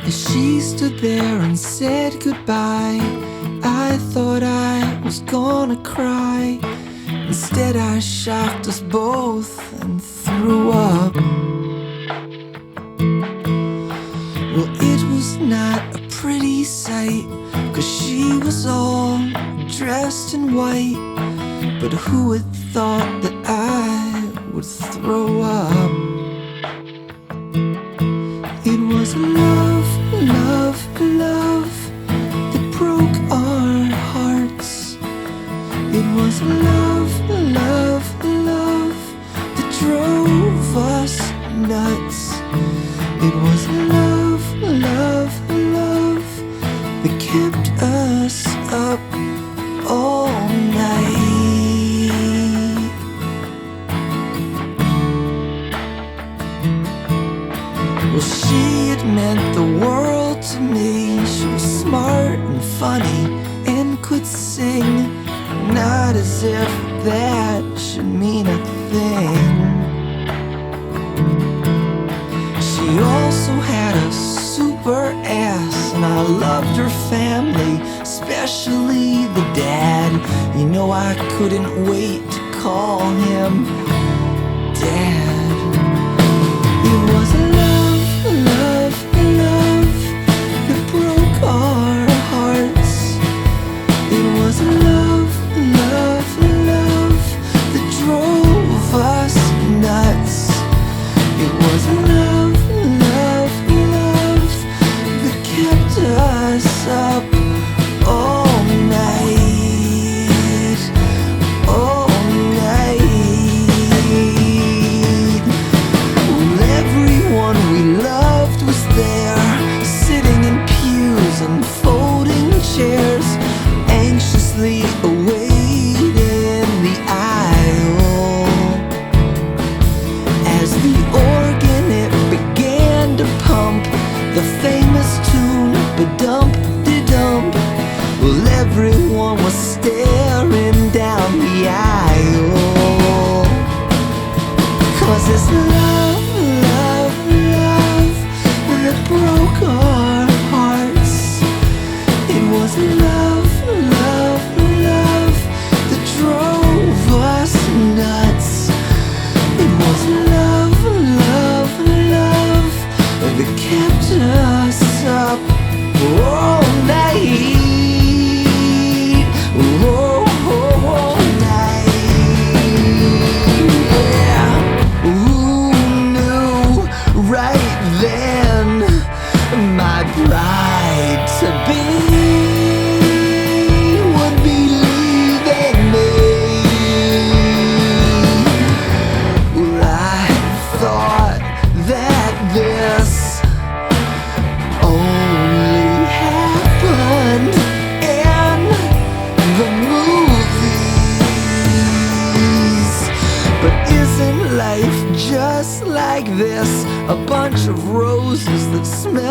As she stood there and said goodbye, I thought I was gonna cry. Instead I shocked us both and threw up. Well, it was not a pretty sight, 'cause she was all dressed in white. But who had thought that I would throw up? It was love, love, love that broke our hearts. It was love, love, love that drove us nuts. It was love, love, love that kept us up all night. Well, she had meant the world to me. She was smart and funny and could sing. Not as if that should mean a thing. She also had a super ass, and I loved her family, especially the dad. You know, I couldn't wait to call him Dad. It was love, love, love that broke our hearts. It was love, love, love that drove us nuts. It was love, love, love that kept us up all night, all night. Well, everyone we loved was there, sitting in pews and folding chairs, anxiously awaiting the aisle. As the organ it began to pump the famous tune, ba-dump-de-dump. Well, everyone was staring down the aisle, 'cause it's love, love, love that broke our hearts. It was love, love, love that drove us nuts. It was love, love, love that kept us up all night, all night. Yeah. Who knew right then my bride-to-be would be leaving me? Well, I thought that this only happened in the movies. But isn't life just like this? A bunch of roses that smell